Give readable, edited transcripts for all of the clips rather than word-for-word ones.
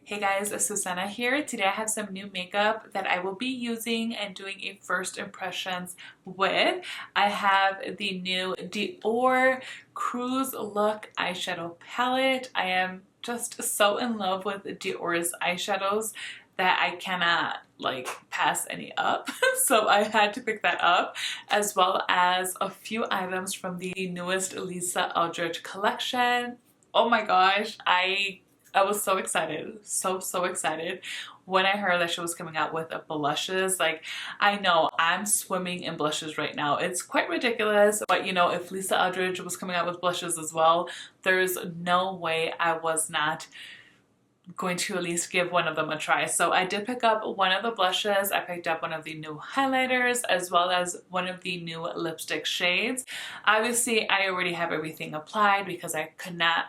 Hey guys, it's Susanna here. Today I have some new makeup that I will be using and doing a first impressions with. I have the new Dior Cruise Look eyeshadow palette. I am just so in love with Dior's eyeshadows that I cannot pass any up. So I had to pick that up, as well as a few items from the newest Lisa Eldridge collection. Oh my gosh, I was so excited, so excited when I heard that she was coming out with blushes. I know I'm swimming in blushes right now. It's quite ridiculous, but you know, if Lisa Eldridge was coming out with blushes as well, there's no way I was not going to at least give one of them a try. So I did pick up one of the blushes. I picked up one of the new highlighters as well as one of the new lipstick shades. Obviously I already have everything applied because I could not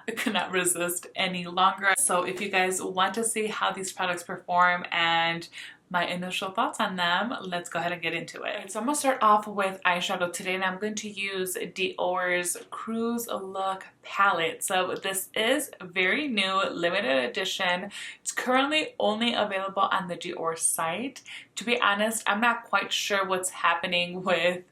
resist any longer. So if you guys want to see how these products perform and my initial thoughts on them, let's go ahead and get into it. Right, so I'm gonna start off with eyeshadow today, and I'm going to use Dior's Cruise Look palette. So this is very new, limited edition. It's currently only available on the Dior site. To be honest, I'm not quite sure what's happening with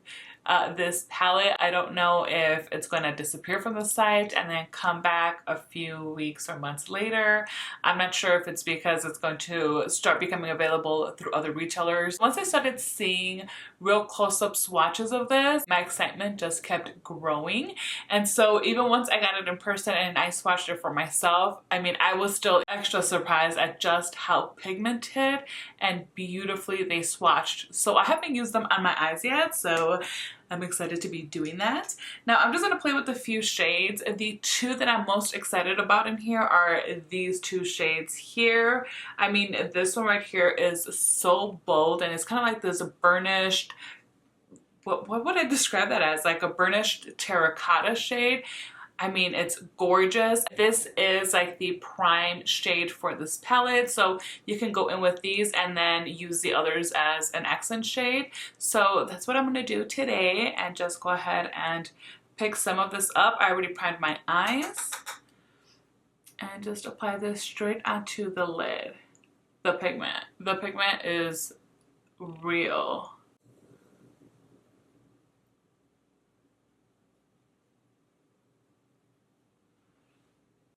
this palette. I don't know if it's going to disappear from the site and then come back a few weeks or months later. I'm not sure if it's because it's going to start becoming available through other retailers. Once I started seeing real close-up swatches of this, my excitement just kept growing. And so even once I got it in person and I swatched it for myself, I mean, I was still extra surprised at just how pigmented and beautifully they swatched. So I haven't used them on my eyes yet, so I'm excited to be doing that. Now I'm just going to play with a few shades. The two that I'm most excited about in here are these two shades here. I mean, this one right here is so bold and it's kind of like this burnished, what would I describe that as? Like a burnished terracotta shade. I mean, it's gorgeous. This is like the prime shade for this palette, so you can go in with these and then use the others as an accent shade. So that's what I'm going to do today, and just go ahead and pick some of this up. I already primed my eyes and just apply this straight onto the lid. The pigment is real.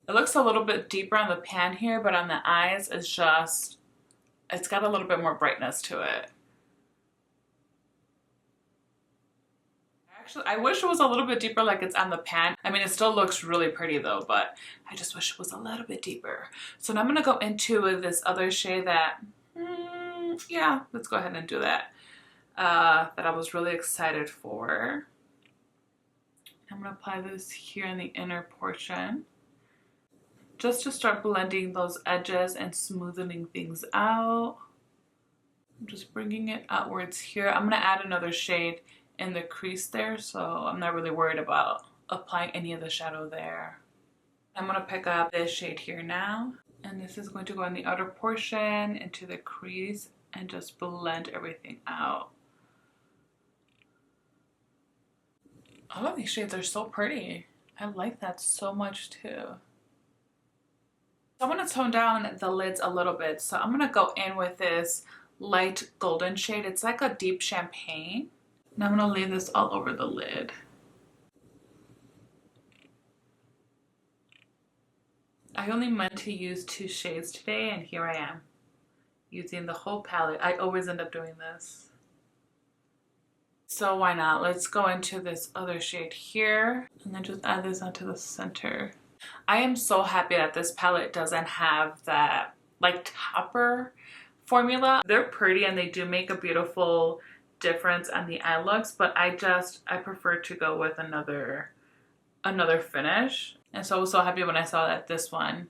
It looks a little bit deeper on the pan here, but on the eyes it's just, it's got a little bit more brightness to it. Actually, I wish it was a little bit deeper like it's on the pan. I mean, it still looks really pretty though, but I just wish it was a little bit deeper. So now I'm gonna go into this other shade that, yeah, let's go ahead and do that. That I was really excited for. I'm gonna apply this here in the inner portion, just to start blending those edges and smoothing things out. I'm just bringing it outwards here. I'm gonna add another shade in the crease there, so I'm not really worried about applying any of the shadow there. I'm gonna pick up this shade here now, and this is going to go in the outer portion into the crease and just blend everything out. All of these shades are so pretty. I like that so much too. I want to tone down the lids a little bit, so I'm going to go in with this light golden shade. It's like a deep champagne. Now I'm going to lay this all over the lid. I only meant to use two shades today, and here I am, using the whole palette. I always end up doing this. So why not? Let's go into this other shade here, and then just add this onto the center. I am so happy that this palette doesn't have that like topper formula. They're pretty and they do make a beautiful difference on the eye looks, but I prefer to go with another finish. And so I was so happy when I saw that this one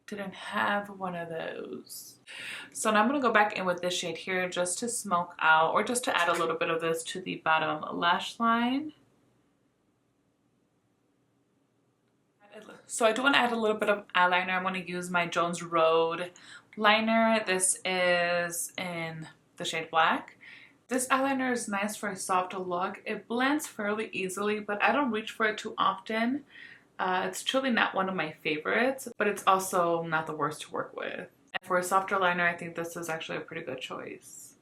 didn't have one of those. So now I'm going to go back in with this shade here just to smoke out, or just to add a little bit of this to the bottom lash line. So I do want to add a little bit of eyeliner. I'm going to use my Jones Road liner. This is in the shade Black. This eyeliner is nice for a soft look. It blends fairly easily, but I don't reach for it too often. It's truly not one of my favorites, but it's also not the worst to work with. And for a softer liner, I think this is actually a pretty good choice.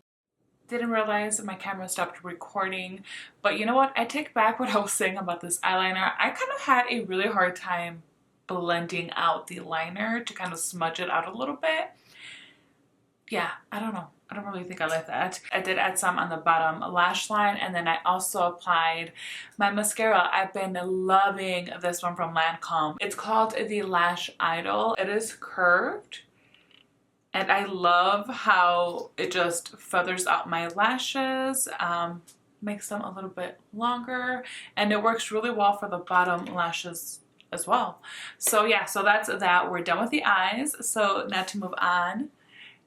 Didn't realize my camera stopped recording, but you know what? I take back what I was saying about this eyeliner. I kind of had a really hard time blending out the liner to kind of smudge it out a little bit. Yeah, I don't know. I don't really think I like that. I did add some on the bottom lash line, and then I also applied my mascara. I've been loving this one from Lancome. It's called the Lash Idol. It is curved, and I love how it just feathers out my lashes, makes them a little bit longer, and it works really well for the bottom lashes as well. So yeah, so that's that. We're done with the eyes. So now to move on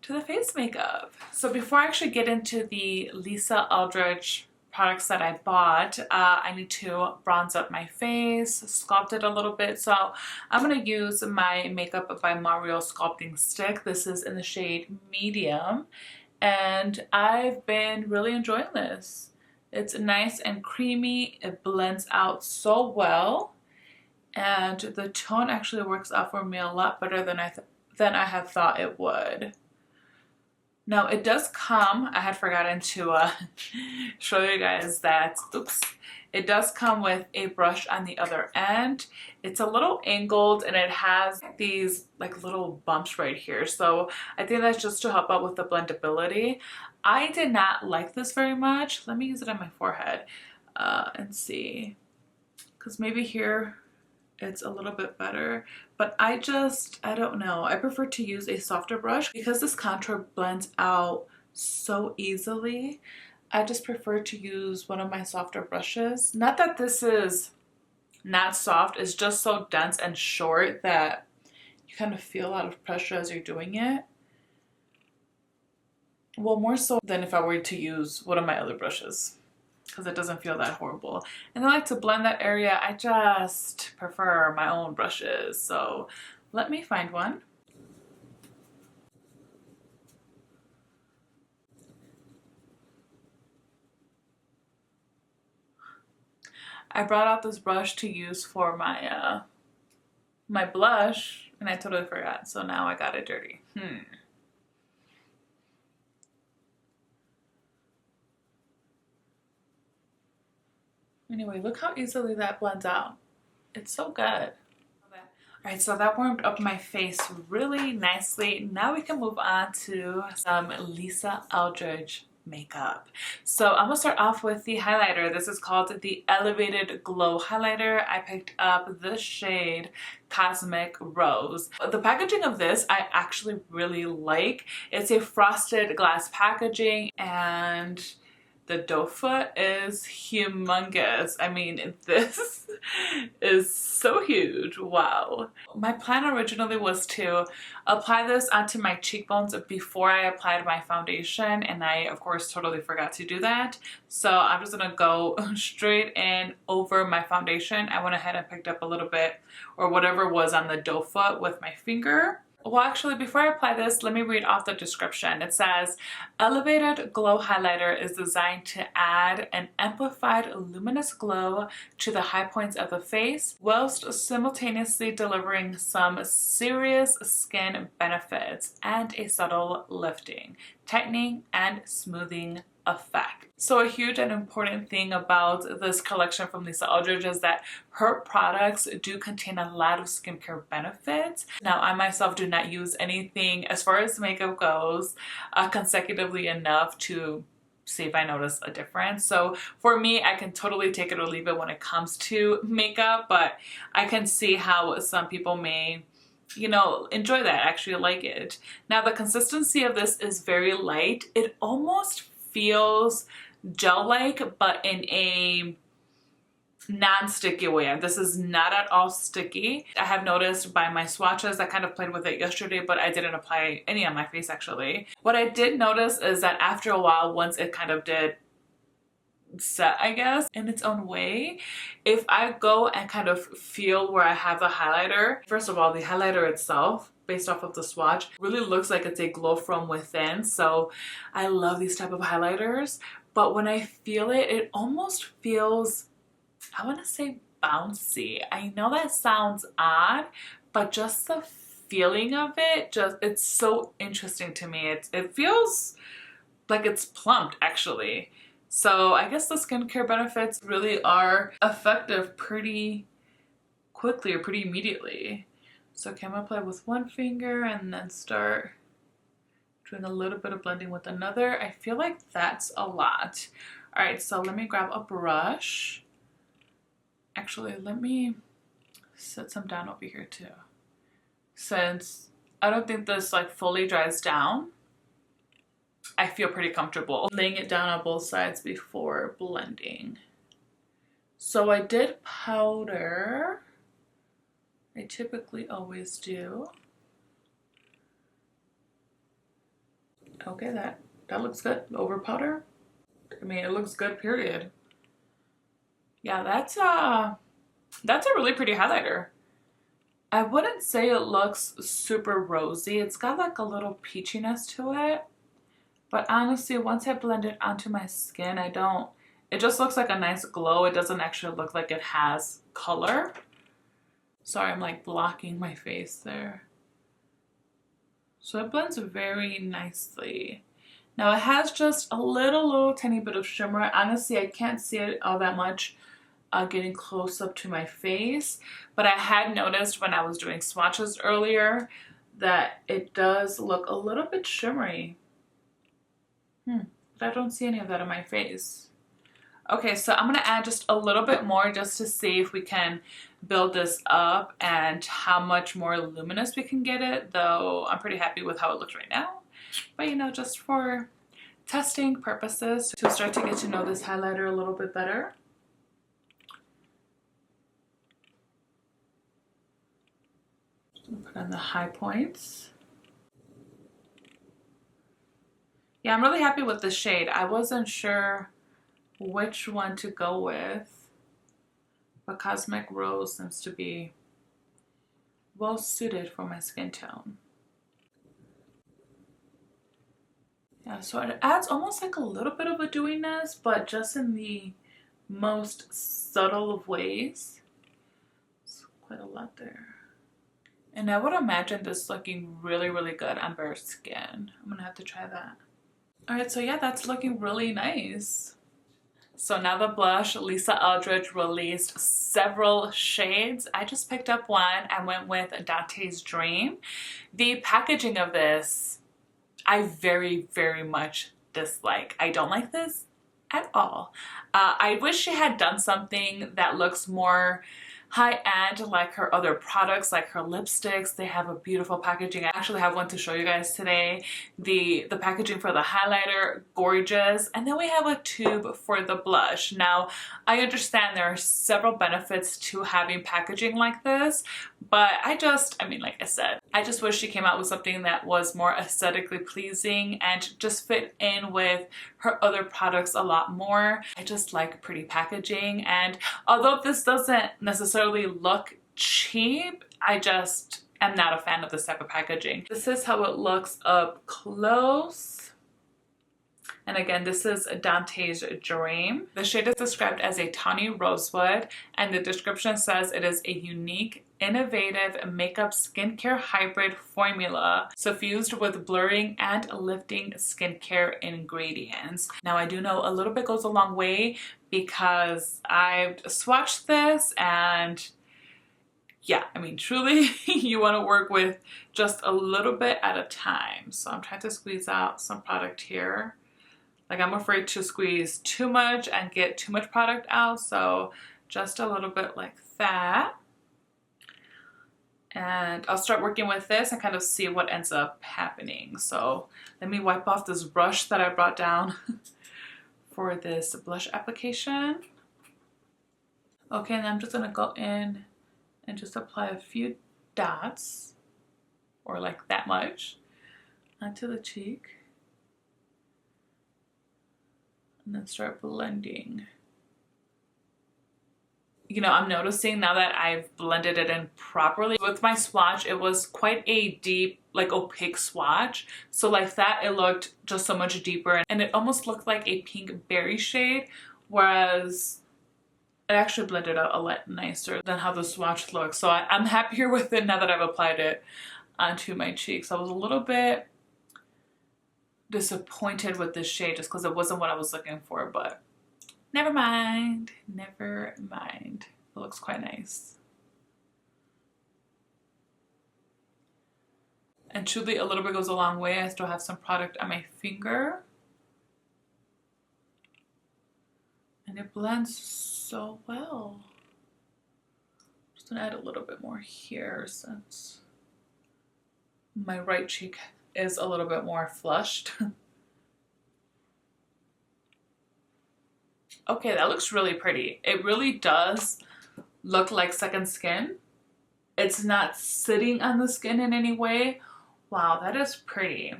to the face makeup. So before I actually get into the Lisa Eldridge products that I bought, I need to bronze up my face, sculpt it a little bit. So I'm going to use my Makeup by Mario sculpting stick. This is in the shade medium, and I've been really enjoying this. It's nice and creamy. It blends out so well, and the tone actually works out for me a lot better than I had thought it would. Now it does come, I had forgotten to show you guys that, oops, it does come with a brush on the other end. It's a little angled and it has these like little bumps right here. So I think that's just to help out with the blendability. I did not like this very much. Let me use it on my forehead and see, because maybe here it's a little bit better, but I don't know. I prefer to use a softer brush because this contour blends out so easily. I just prefer to use one of my softer brushes. Not that this is not soft, it's just so dense and short that you kind of feel a lot of pressure as you're doing it. Well, more so than if I were to use one of my other brushes, because it doesn't feel that horrible. And I like to blend that area. I just prefer my own brushes. So let me find one. I brought out this brush to use for my my blush, and I totally forgot. So now I got it dirty. Anyway, look how easily that blends out. It's so good. Alright, so that warmed up my face really nicely. Now we can move on to some Lisa Eldridge makeup. So I'm gonna start off with the highlighter. This is called the Elevated Glow Highlighter. I picked up this shade Cosmic Rose. The packaging of this I actually really like. It's a frosted glass packaging, and the doe foot is humongous. I mean, this is so huge. Wow. My plan originally was to apply this onto my cheekbones before I applied my foundation, and I, of course, totally forgot to do that. So I'm just gonna go straight in over my foundation. I went ahead and picked up a little bit, or whatever was on the doe foot, with my finger. Well, actually, before I apply this, let me read off the description. It says, Elevated Glow Highlighter is designed to add an amplified luminous glow to the high points of the face, whilst simultaneously delivering some serious skin benefits and a subtle lifting, tightening, and smoothing effect. So a huge and important thing about this collection from Lisa Eldridge is that her products do contain a lot of skincare benefits. Now, I myself do not use anything as far as makeup goes consecutively enough to see if I notice a difference. So for me, I can totally take it or leave it when it comes to makeup, but I can see how some people may, you know, enjoy that, actually like it. Now, the consistency of this is very light. It almost feels gel-like, but in a non-sticky way. This is not at all sticky. I have noticed by my swatches, I kind of played with it yesterday, but I didn't apply any on my face actually. What I did notice is that after a while, once it kind of did set, I guess, in its own way, if I go and kind of feel where I have the highlighter, first of all, the highlighter itself, based off of the swatch, really looks like it's a glow from within. So I love these type of highlighters, but when I feel it, it almost feels, I want to say bouncy. I know that sounds odd, but just the feeling of it, it's so interesting to me. It feels like it's plumped actually. So I guess the skincare benefits really are effective pretty quickly or pretty immediately. So okay, I'm gonna apply with one finger and then start doing a little bit of blending with another. I feel like that's a lot. All right, so let me grab a brush. Actually, let me set some down over here too. Since I don't think this like fully dries down, I feel pretty comfortable laying it down on both sides before blending. So I did powder. I typically always do. Okay, that looks good. Over powder. I mean, it looks good, period. Yeah, that's a really pretty highlighter. I wouldn't say it looks super rosy. It's got like a little peachiness to it. But honestly, once I blend it onto my skin, it just looks like a nice glow. It doesn't actually look like it has color. Sorry, I'm like blocking my face there. So it blends very nicely. Now it has just a little tiny bit of shimmer. Honestly, I can't see it all that much getting close up to my face, but I had noticed when I was doing swatches earlier that it does look a little bit shimmery. But I don't see any of that on my face. Okay, so I'm gonna add just a little bit more just to see if we can build this up and how much more luminous we can get it, though I'm pretty happy with how it looks right now. But you know, just for testing purposes, to start to get to know this highlighter a little bit better. Put on the high points. Yeah, I'm really happy with the shade. I wasn't sure which one to go with, but Cosmic Rose seems to be well suited for my skin tone. Yeah, so it adds almost like a little bit of a dewiness, but just in the most subtle of ways. It's quite a lot there. And I would imagine this looking really good on bare skin. I'm gonna have to try that. All right, so yeah, that's looking really nice. So now the blush, Lisa Eldridge released several shades. I just picked up one and went with Dante's Dream. The packaging of this, I very much dislike. I don't like this at all. I wish she had done something that looks more high-end like her other products, like her lipsticks. They have a beautiful packaging. I actually have one to show you guys today. The packaging for the highlighter, gorgeous. And then we have a tube for the blush. Now, I understand there are several benefits to having packaging like this, but I mean, like I said, I just wish she came out with something that was more aesthetically pleasing and just fit in with her other products a lot more. I just like pretty packaging, and although this doesn't necessarily look cheap, I just am not a fan of this type of packaging. This is how it looks up close. And again, this is Dante's Dream. The shade is described as a tawny rosewood, and the description says it is a unique, innovative makeup skincare hybrid formula suffused with blurring and lifting skincare ingredients. Now, I do know a little bit goes a long way because I've swatched this, and yeah, I mean, truly, you want to work with just a little bit at a time. So I'm trying to squeeze out some product here. Like, I'm afraid to squeeze too much and get too much product out, so just a little bit like that. And I'll start working with this and kind of see what ends up happening. So let me wipe off this brush that I brought down for this blush application. Okay, and I'm just gonna go in and just apply a few dots, or like that much, onto the cheek. And then start blending. You know, I'm noticing now that I've blended it in properly. With my swatch, it was quite a deep, like opaque swatch. So like that, it looked just so much deeper, and it almost looked like a pink berry shade. Whereas It actually blended out a lot nicer than how the swatch looks. So I'm happier with it now that I've applied it onto my cheeks. I was a little bit disappointed with this shade just because it wasn't what I was looking for, but never mind. Never mind. It looks quite nice. And truly, a little bit goes a long way. I still have some product on my finger. And it blends so well. Just gonna add a little bit more here since my right cheek is a little bit more flushed. Okay, that looks really pretty. It really does look like second skin. It's not sitting on the skin in any way. Wow, that is pretty.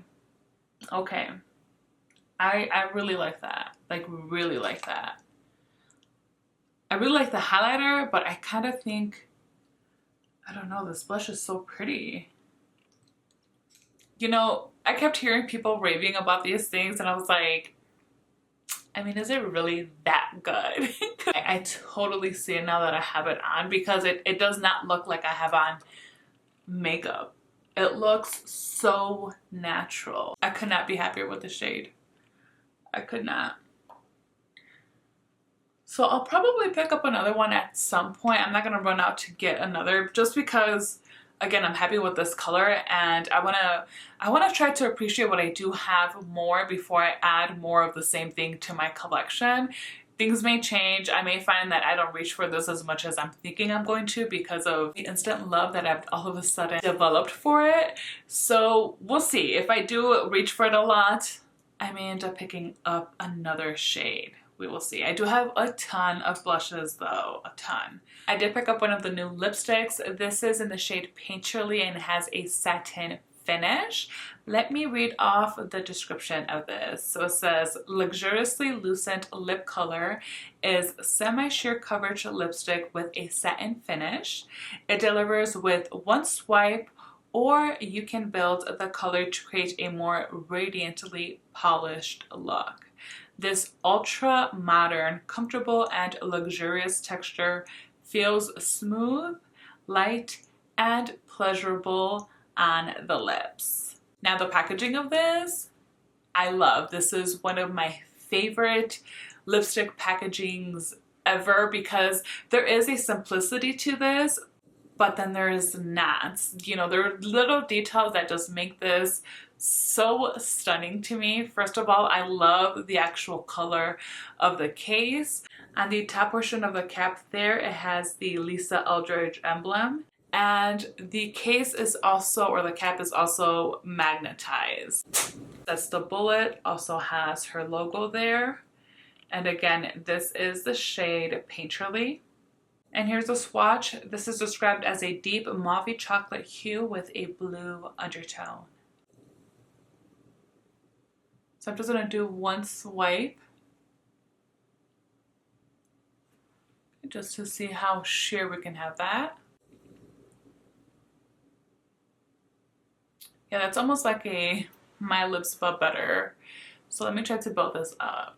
Okay. I really like that. Like, really like that. I really like the highlighter, but I kind of think, I don't know, this blush is so pretty. You know, I kept hearing people raving about these things and I was like, I mean, is it really that good? I totally see it now that I have it on because it does not look like I have on makeup. It looks so natural. I could not be happier with the shade. I could not. So I'll probably pick up another one at some point. I'm not gonna run out to get another just because, again, I'm happy with this color and I wanna try to appreciate what I do have more before I add more of the same thing to my collection. Things may change. I may find that I don't reach for this as much as I'm thinking I'm going to because of the instant love that I've all of a sudden developed for it. So we'll see. If I do reach for it a lot, I may end up picking up another shade. We will see. I do have a ton of blushes though, a ton. I did pick up one of the new lipsticks. This is in the shade Painterly and has a satin finish. Let me read off the description of this. So it says, luxuriously lucent lip color is semi-sheer coverage lipstick with a satin finish. It delivers with one swipe, or you can build the color to create a more radiantly polished look. This ultra modern, comfortable, and luxurious texture feels smooth, light, and pleasurable on the lips. Now the packaging of this, I love. This is one of my favorite lipstick packagings ever because there is a simplicity to this, but then there is not. You know, there are little details that just make this so stunning to me. First of all, I love the actual color of the case. On the top portion of the cap there, it has the Lisa Eldridge emblem. And the case is also, or the cap is also magnetized. That's the bullet, also has her logo there. And again, this is the shade Painterly. And here's a swatch. This is described as a deep mauvey chocolate hue with a blue undertone. So I'm just gonna do one swipe just to see how sheer we can have that. Yeah, that's almost like a My Lips But Better. So let me try to build this up.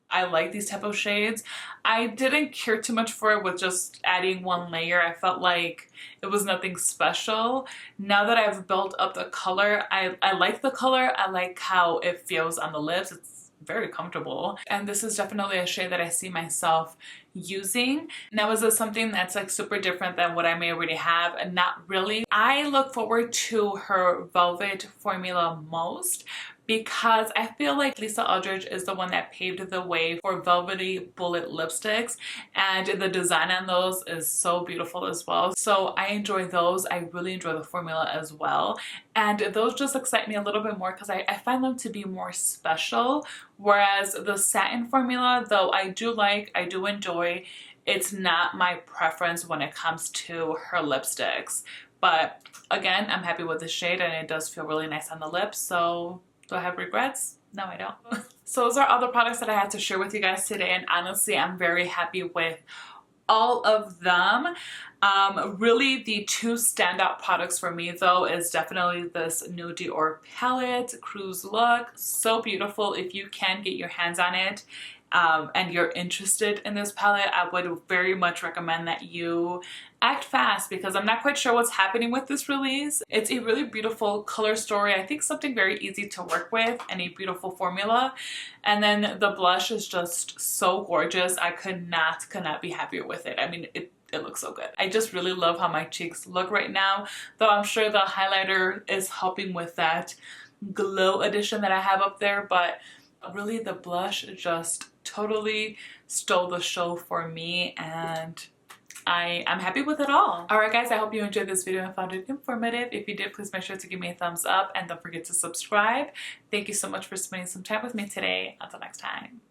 I like these type of shades. I didn't care too much for it with just adding one layer. I felt like it was nothing special. Now that I've built up the color, I like the color. I like how it feels on the lips. It's very comfortable. And this is definitely a shade that I see myself using. Now, is this something that's like super different than what I may already have? And not really. I look forward to her Velvet formula most because I feel like Lisa Eldridge is the one that paved the way for velvety bullet lipsticks, and the design on those is so beautiful as well. So I enjoy those. I really enjoy the formula as well. And those just excite me a little bit more because I find them to be more special. Whereas the satin formula, though I do enjoy, it's not my preference when it comes to her lipsticks. But again, I'm happy with the shade and it does feel really nice on the lips. So do I have regrets? No, I don't. So those are all the products that I had to share with you guys today. And honestly, I'm very happy with all of them. Really the two standout products for me though is definitely this new Dior palette, Cruise Look. So beautiful. If you can get your hands on it and you're interested in this palette, I would very much recommend that you act fast because I'm not quite sure what's happening with this release. It's a really beautiful color story. I think something very easy to work with and a beautiful formula. And then the blush is just so gorgeous. I could not be happier with it. I mean, it looks so good. I just really love how my cheeks look right now, though I'm sure the highlighter is helping with that glow addition that I have up there, but really the blush just totally stole the show for me, and I'm happy with it all. Alright guys, I hope you enjoyed this video and found it informative. If you did, please make sure to give me a thumbs up and don't forget to subscribe. Thank you so much for spending some time with me today. Until next time.